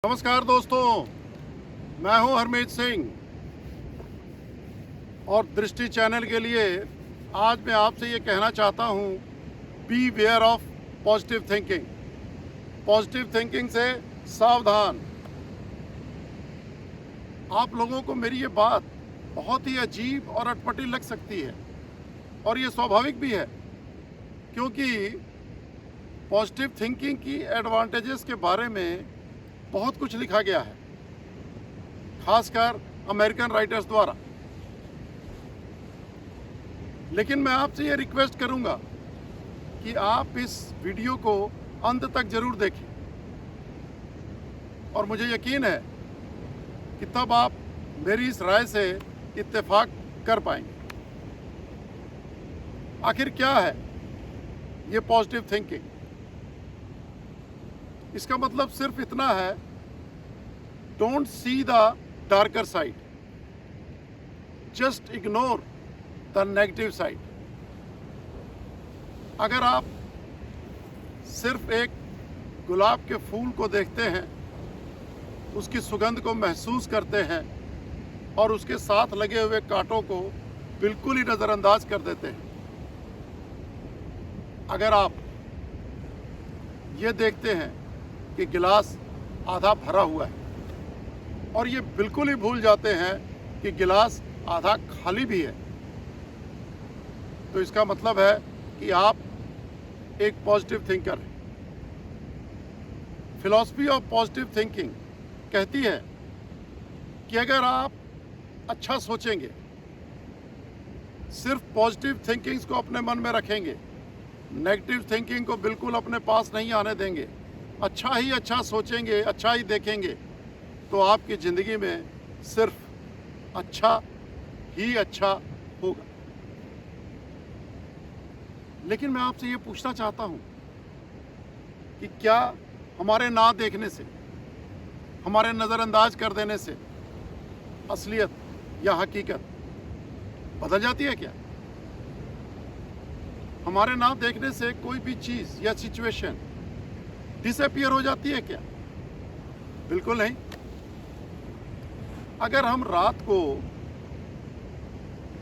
नमस्कार दोस्तों, मैं हूं हरमीत सिंह और दृष्टि चैनल के लिए आज मैं आपसे ये कहना चाहता हूं, be aware of positive thinking. Positive thinking से सावधान। आप लोगों को मेरी ये बात बहुत ही अजीब और अटपटी लग सकती है और ये स्वाभाविक भी है, क्योंकि पॉजिटिव थिंकिंग की एडवांटेजेस के बारे में बहुत कुछ लिखा गया है, खासकर अमेरिकन राइटर्स द्वारा। लेकिन मैं आपसे ये रिक्वेस्ट करूंगा कि आप इस वीडियो को अंत तक जरूर देखें और मुझे यकीन है कि तब आप मेरी इस राय से इत्तेफाक कर पाएंगे। आखिर क्या है ये पॉजिटिव थिंकिंग? इसका मतलब सिर्फ इतना है, don't see the darker side, just ignore the negative side. अगर आप सिर्फ एक गुलाब के फूल को देखते हैं, उसकी सुगंध को महसूस करते हैं और उसके साथ लगे हुए कांटों को बिल्कुल ही नज़रअंदाज कर देते हैं, अगर आप ये देखते हैं कि गिलास आधा भरा हुआ है और ये बिल्कुल ही भूल जाते हैं कि गिलास आधा खाली भी है, तो इसका मतलब है कि आप एक पॉजिटिव थिंकर हैं। फिलॉसफी ऑफ पॉजिटिव थिंकिंग कहती है कि अगर आप अच्छा सोचेंगे, सिर्फ पॉजिटिव थिंकिंग्स को अपने मन में रखेंगे, नेगेटिव थिंकिंग को बिल्कुल अपने पास नहीं आने देंगे, अच्छा ही अच्छा सोचेंगे, अच्छा ही देखेंगे, तो आपकी ज़िंदगी में सिर्फ अच्छा ही अच्छा होगा। लेकिन मैं आपसे ये पूछना चाहता हूँ कि क्या हमारे ना देखने से, हमारे नज़रअंदाज कर देने से असलियत या हकीकत बदल जाती है क्या? हमारे ना देखने से कोई भी चीज़ या सिचुएशन डिसअपीयर हो जाती है क्या? बिल्कुल नहीं। अगर हम रात को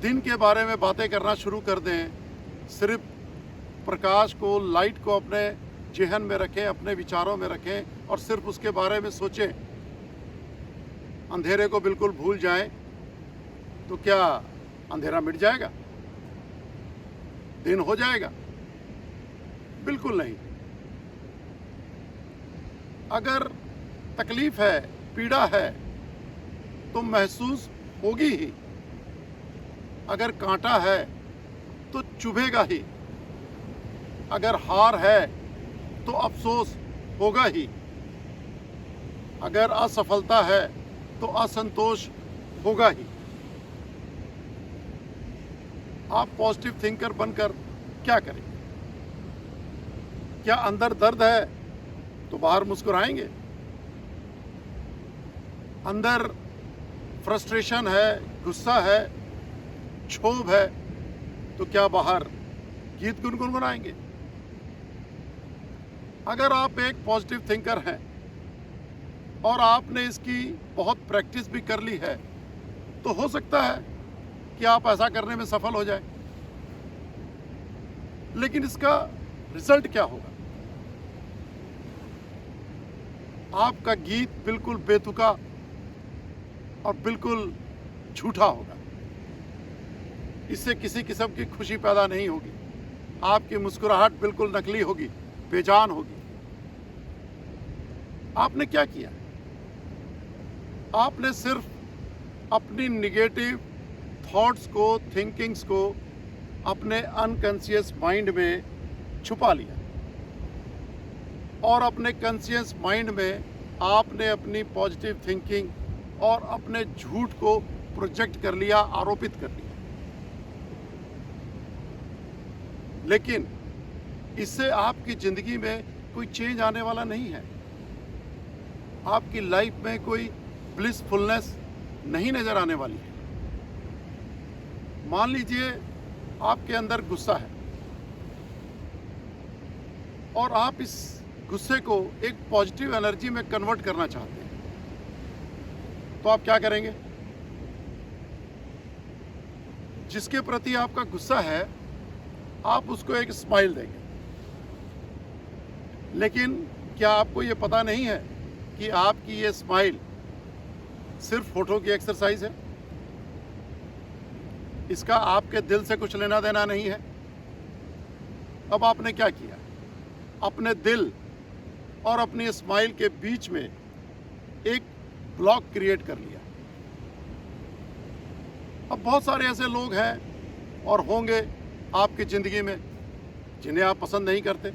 दिन के बारे में बातें करना शुरू कर दें, सिर्फ प्रकाश को, लाइट को अपने जेहन में रखें, अपने विचारों में रखें और सिर्फ उसके बारे में सोचें, अंधेरे को बिल्कुल भूल जाएं, तो क्या अंधेरा मिट जाएगा? दिन हो जाएगा? बिल्कुल नहीं। अगर तकलीफ है, पीड़ा है, तो महसूस होगी ही। अगर कांटा है तो चुभेगा ही। अगर हार है तो अफसोस होगा ही। अगर असफलता है तो असंतोष होगा ही। आप पॉजिटिव थिंकर बनकर क्या करें? क्या अंदर दर्द है तो बाहर मुस्कुराएंगे? अंदर फ्रस्ट्रेशन है, गुस्सा है, क्षोभ है, तो क्या बाहर गीत गुनगुनाएंगे? अगर आप एक पॉजिटिव थिंकर हैं और आपने इसकी बहुत प्रैक्टिस भी कर ली है, तो हो सकता है कि आप ऐसा करने में सफल हो जाए। लेकिन इसका रिजल्ट क्या होगा? आपका गीत बिल्कुल बेतुका और बिल्कुल झूठा होगा। इससे किसी किस्म की खुशी पैदा नहीं होगी। आपकी मुस्कुराहट बिल्कुल नकली होगी, बेजान होगी। आपने क्या किया? आपने सिर्फ अपनी निगेटिव थॉट्स को, थिंकिंग्स को अपने अनकॉन्शियस माइंड में छुपा लिया और अपने कॉन्शियस माइंड में आपने अपनी पॉजिटिव थिंकिंग और अपने झूठ को प्रोजेक्ट कर लिया, आरोपित कर लिया। लेकिन इससे आपकी ज़िंदगी में कोई चेंज आने वाला नहीं है। आपकी लाइफ में कोई ब्लिसफुलनेस नहीं नज़र आने वाली है। मान लीजिए आपके अंदर गुस्सा है और आप इस गुस्से को एक पॉजिटिव एनर्जी में कन्वर्ट करना चाहते हैं, तो आप क्या करेंगे? जिसके प्रति आपका गुस्सा है, आप उसको एक स्माइल देंगे। लेकिन क्या आपको ये पता नहीं है कि आपकी ये स्माइल सिर्फ होठों की एक्सरसाइज है? इसका आपके दिल से कुछ लेना देना नहीं है। अब आपने क्या किया? अपने दिल और अपनी स्माइल के बीच में एक ब्लॉक क्रिएट कर लिया। अब बहुत सारे ऐसे लोग हैं और होंगे आपकी ज़िंदगी में जिन्हें आप पसंद नहीं करते।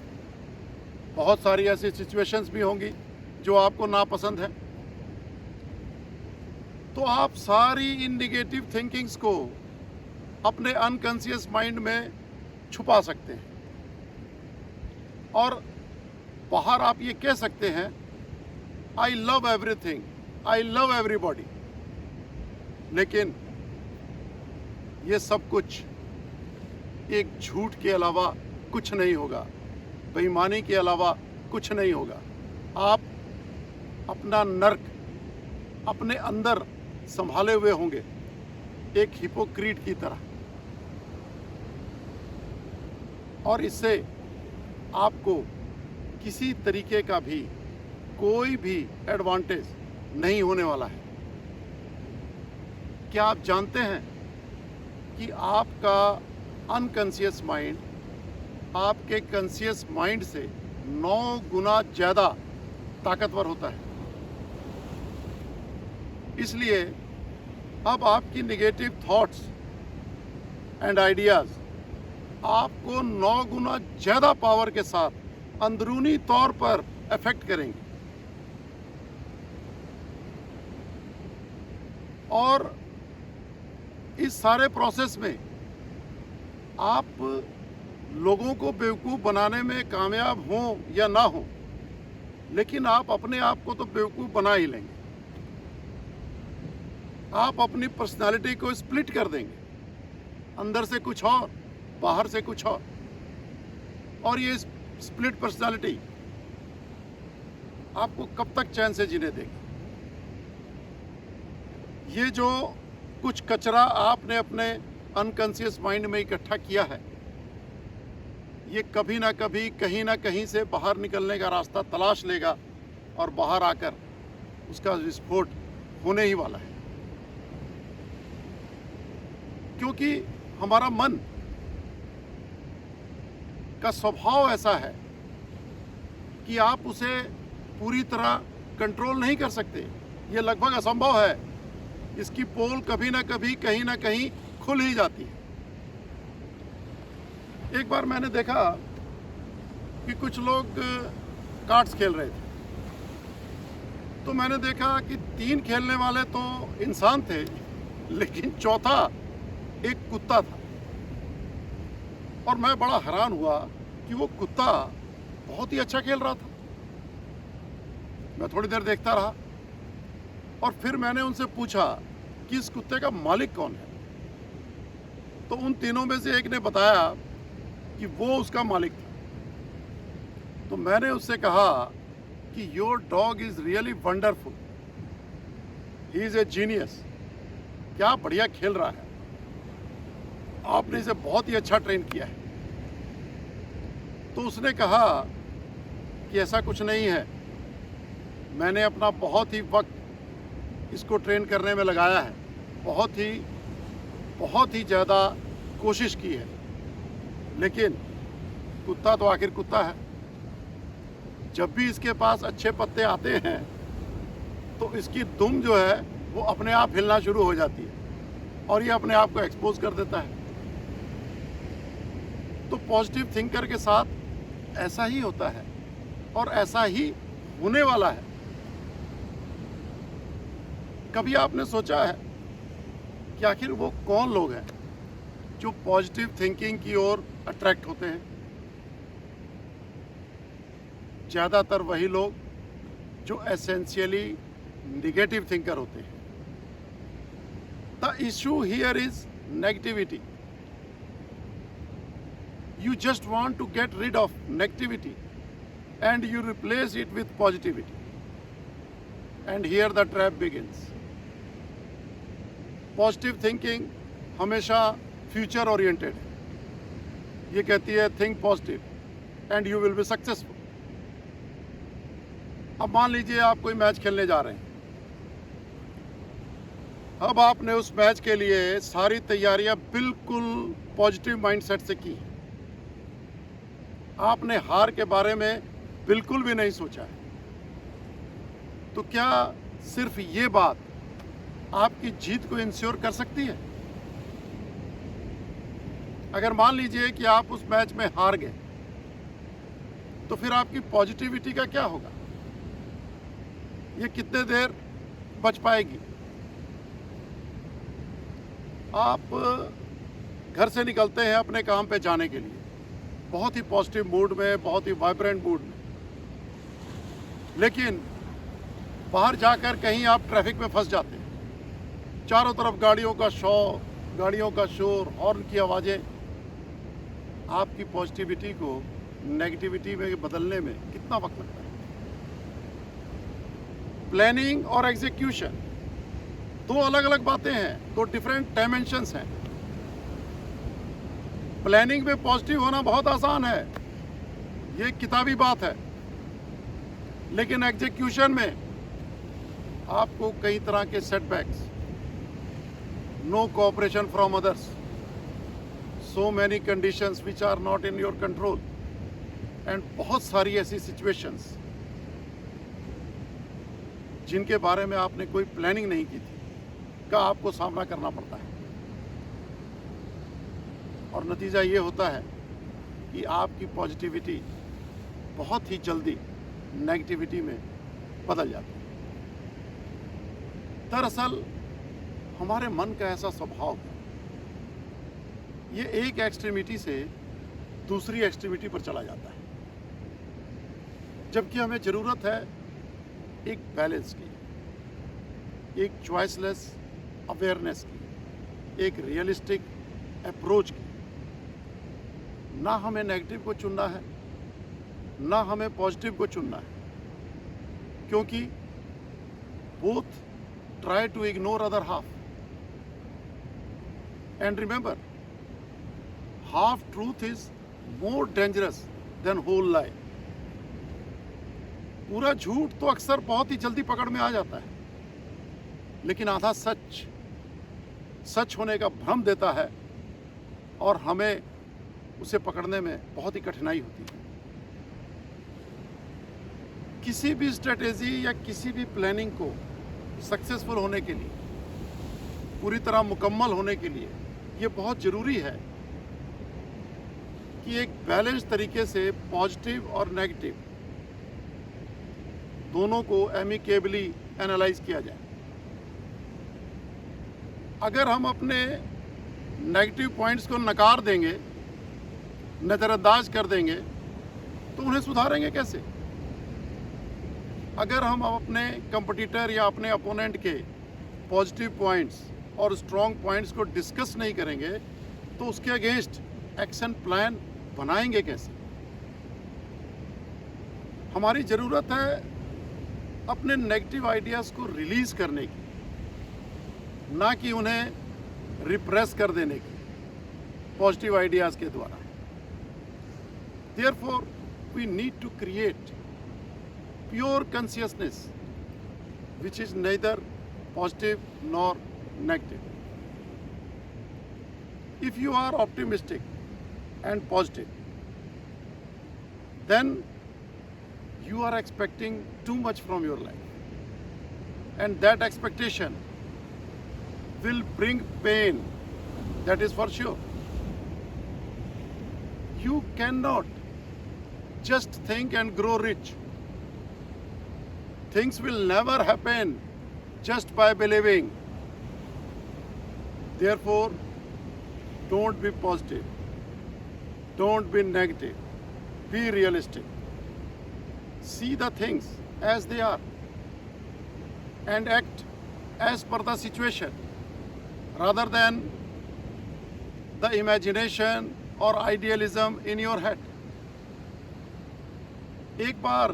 बहुत सारी ऐसी सिचुएशंस भी होंगी जो आपको नापसंद है। तो आप सारी इन निगेटिव थिंकिंग्स को अपने अनकॉन्शियस माइंड में छुपा सकते हैं और बाहर आप ये कह सकते हैं, I love everything, I love everybody. लेकिन ये सब कुछ एक झूठ के अलावा कुछ नहीं होगा, बेईमानी के अलावा कुछ नहीं होगा। आप अपना नर्क अपने अंदर संभाले हुए होंगे, एक हिपोक्रीट की तरह, और इससे आपको किसी तरीके का भी कोई भी एडवांटेज नहीं होने वाला है। क्या आप जानते हैं कि आपका अनकॉन्शियस माइंड आपके कॉन्शियस माइंड से 9 गुना ज़्यादा ताकतवर होता है? इसलिए अब आपकी नेगेटिव थॉट्स एंड आइडियाज़ आपको 9 गुना ज़्यादा पावर के साथ अंदरूनी तौर पर अफेक्ट करेंगे। और इस सारे प्रोसेस में आप लोगों को बेवकूफ़ बनाने में कामयाब हों या ना हों, लेकिन आप अपने आप को तो बेवकूफ़ बना ही लेंगे। आप अपनी पर्सनालिटी को स्प्लिट कर देंगे, अंदर से कुछ और, बाहर से कुछ और ये स्प्लिट पर्सनालिटी आपको कब तक चैन से जीने देगी? ये जो कुछ कचरा आपने अपने अनकॉन्शियस माइंड में इकट्ठा किया है, ये कभी ना कभी कहीं ना कहीं से बाहर निकलने का रास्ता तलाश लेगा और बाहर आकर उसका विस्फोट होने ही वाला है। क्योंकि हमारा मन का स्वभाव ऐसा है कि आप उसे पूरी तरह कंट्रोल नहीं कर सकते। ये लगभग असंभव है। इसकी पोल कभी ना कभी कहीं ना कहीं खुल ही जाती है। एक बार मैंने देखा कि कुछ लोग कार्ड्स खेल रहे थे, तो मैंने देखा कि 3 खेलने वाले तो इंसान थे, लेकिन चौथा एक कुत्ता था। और मैं बड़ा हैरान हुआ कि वो कुत्ता बहुत ही अच्छा खेल रहा था। मैं थोड़ी देर देखता रहा और फिर मैंने उनसे पूछा कि इस कुत्ते का मालिक कौन है। तो उन तीनों में से एक ने बताया कि वो उसका मालिक था। तो मैंने उससे कहा कि your dog is really wonderful, he is a genius. क्या बढ़िया खेल रहा है, आपने इसे बहुत ही अच्छा ट्रेन किया है। तो उसने कहा कि ऐसा कुछ नहीं है, मैंने अपना बहुत ही वक्त इसको ट्रेन करने में लगाया है, बहुत ही ज़्यादा कोशिश की है, लेकिन कुत्ता तो आखिर कुत्ता है। जब भी इसके पास अच्छे पत्ते आते हैं तो इसकी दुम जो है वो अपने आप हिलना शुरू हो जाती है और ये अपने आप को एक्सपोज कर देता है। तो पॉजिटिव थिंकर के साथ ऐसा ही होता है और ऐसा ही होने वाला है। कभी आपने सोचा है कि आखिर वो कौन लोग हैं जो पॉजिटिव थिंकिंग की ओर अट्रैक्ट होते हैं? ज़्यादातर वही लोग जो एसेंशियली नेगेटिव थिंकर होते हैं। The issue here is negativity. You just want to get rid of negativity and you replace it with positivity. And here the trap begins. Positive thinking हमेशा फ्यूचर ओरिएंटेड है। ये कहती है think positive and you will be successful. अब मान लीजिए आप कोई मैच खेलने जा रहे हैं। अब आपने उस मैच के लिए सारी तैयारियां बिल्कुल पॉजिटिव माइंडसेट से की। आपने हार के बारे में बिल्कुल भी नहीं सोचा है। तो क्या सिर्फ ये बात आपकी जीत को इंश्योर कर सकती है? अगर मान लीजिए कि आप उस मैच में हार गए, तो फिर आपकी पॉजिटिविटी का क्या होगा? ये कितने देर बच पाएगी? आप घर से निकलते हैं अपने काम पे जाने के लिए, बहुत ही पॉजिटिव मूड में, बहुत ही वाइब्रेंट मूड में, लेकिन बाहर जाकर कहीं आप ट्रैफिक में फंस जाते हैं। चारों तरफ गाड़ियों का शोर, गाड़ियों का शोर, हॉर्न की आवाज़ें आपकी पॉजिटिविटी को नेगेटिविटी में बदलने में कितना वक्त लगता है? प्लानिंग और एग्जीक्यूशन दो अलग अलग बातें हैं, दो डिफरेंट डायमेंशंस हैं। प्लानिंग में पॉजिटिव होना बहुत आसान है, ये किताबी बात है, लेकिन एग्जीक्यूशन में आपको कई तरह के setbacks, no cooperation from others, so many conditions which are not in your control and बहुत सारी ऐसी सिचुएशंस जिनके बारे में आपने कोई प्लानिंग नहीं की थी, का आपको सामना करना पड़ता है। और नतीजा ये होता है कि आपकी पॉजिटिविटी बहुत ही जल्दी नेगेटिविटी में बदल जाती है। दरअसल हमारे मन का ऐसा स्वभाव है, ये एक एक्सट्रीमिटी से दूसरी एक्सट्रीमिटी पर चला जाता है, जबकि हमें ज़रूरत है एक बैलेंस की, एक चॉइसलेस अवेयरनेस की, एक रियलिस्टिक अप्रोच की। ना हमें नेगेटिव को चुनना है, ना हमें पॉजिटिव को चुनना है, क्योंकि both try to ignore other half. And remember, half truth is more dangerous than whole lie. पूरा झूठ तो अक्सर बहुत ही जल्दी पकड़ में आ जाता है, लेकिन आधा सच सच होने का भ्रम देता है और हमें उसे पकड़ने में बहुत ही कठिनाई होती है। किसी भी स्ट्रेटेजी या किसी भी प्लानिंग को सक्सेसफुल होने के लिए, पूरी तरह मुकम्मल होने के लिए, ये बहुत ज़रूरी है कि एक बैलेंस तरीके से पॉजिटिव और नेगेटिव दोनों को एमिकेबली एनालाइज किया जाए। अगर हम अपने नेगेटिव पॉइंट्स को नकार देंगे, नज़रअंदाज कर देंगे, तो उन्हें सुधारेंगे कैसे? अगर हम अपने कंपटीटर या अपने अपोनेंट के पॉजिटिव पॉइंट्स और स्ट्रॉन्ग पॉइंट्स को डिस्कस नहीं करेंगे, तो उसके अगेंस्ट एक्शन प्लान बनाएंगे कैसे? हमारी ज़रूरत है अपने नेगेटिव आइडियाज़ को रिलीज़ करने की, ना कि उन्हें रिप्रेस कर देने की पॉजिटिव आइडियाज़ के द्वारा। Therefore, we need to create pure consciousness, which is neither positive nor negative. If you are optimistic and positive, then you are expecting too much from your life, and that expectation will bring pain, that is for sure. You cannot just think and grow rich. Things will never happen just by believing. Therefore, don't be positive, don't be negative, be realistic. See the things as they are and act as per the situation rather than the imagination or idealism in your head. एक बार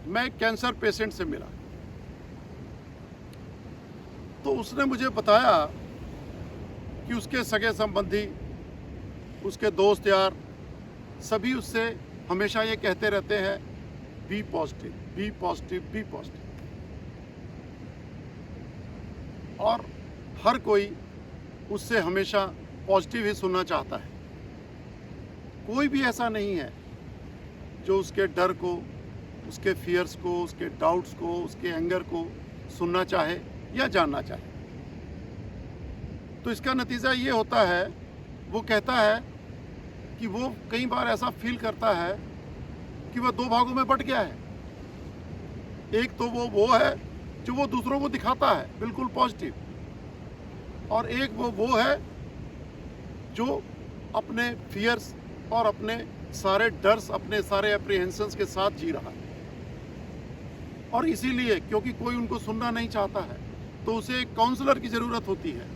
मैं cancer patient से मिला। तो उसने मुझे बताया कि उसके सगे संबंधी, उसके दोस्त यार सभी उससे हमेशा ये कहते रहते हैं, be positive, be positive, be positive. और हर कोई उससे हमेशा पॉजिटिव ही सुनना चाहता है। कोई भी ऐसा नहीं है जो उसके डर को, उसके फियर्स को, उसके डाउट्स को, उसके एंगर को सुनना चाहे या जानना चाहे। तो इसका नतीजा ये होता है, वो कहता है कि वो कई बार ऐसा फील करता है कि वह दो भागों में बट गया है। एक तो वो है जो वो दूसरों को दिखाता है बिल्कुल पॉजिटिव, और एक वो है जो अपने फियर्स और अपने सारे डर्स, अपने सारे एप्रीहेंशंस के साथ जी रहा है। और इसीलिए क्योंकि कोई उनको सुनना नहीं चाहता है, तो उसे एक काउंसलर की ज़रूरत होती है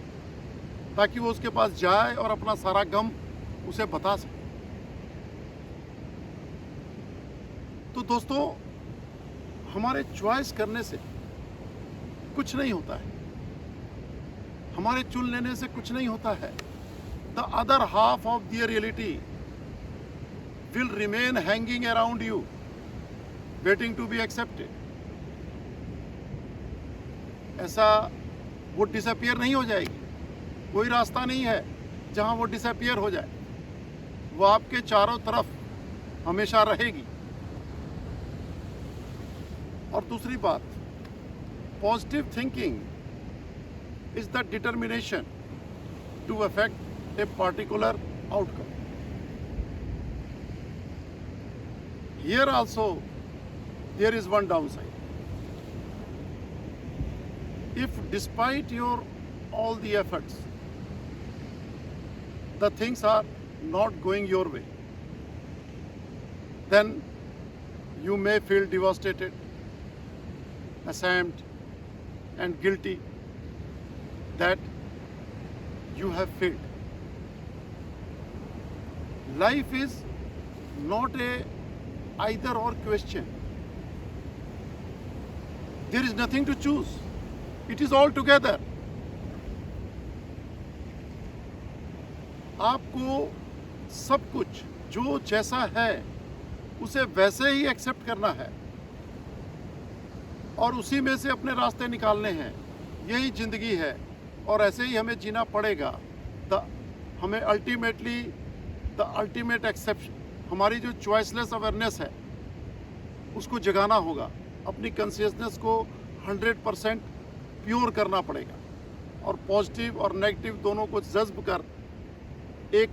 ताकि वो उसके पास जाए और अपना सारा गम उसे बता सके। तो दोस्तों, हमारे चॉइस करने से कुछ नहीं होता है, हमारे चुन लेने से कुछ नहीं होता है। The other half of the reality will remain hanging around you, waiting to be accepted. ऐसा वो डिसअपियर नहीं हो जाएगी, कोई रास्ता नहीं है जहां वो डिसअपियर हो जाए, वो आपके चारों तरफ हमेशा रहेगी। और दूसरी बात, positive thinking is the determination to affect a particular outcome. Here also there is one downside. If despite your all the efforts the things are not going your way, then you may feel devastated, ashamed and guilty that you have failed. Life is not a either or question. There is nothing to choose. It is all together. आपको सब कुछ जो जैसा है उसे वैसे ही accept करना है और उसी में से अपने रास्ते निकालने हैं। यही जिंदगी है और ऐसे ही हमें जीना पड़ेगा। हमें अल्टीमेटली द अल्टीमेट एक्सेप्शन, हमारी जो चॉइसलेस अवेयरनेस है उसको जगाना होगा, अपनी कॉन्शियसनेस को 100% प्योर करना पड़ेगा और पॉजिटिव और नेगेटिव दोनों को जज्ब कर एक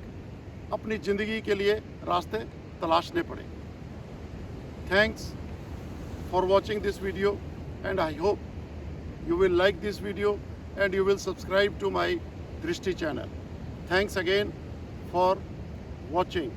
अपनी ज़िंदगी के लिए रास्ते तलाशने पड़ेंगे। Thanks for watching this video and I hope you will like this video and you will subscribe to my Drishti channel. Thanks again for watching.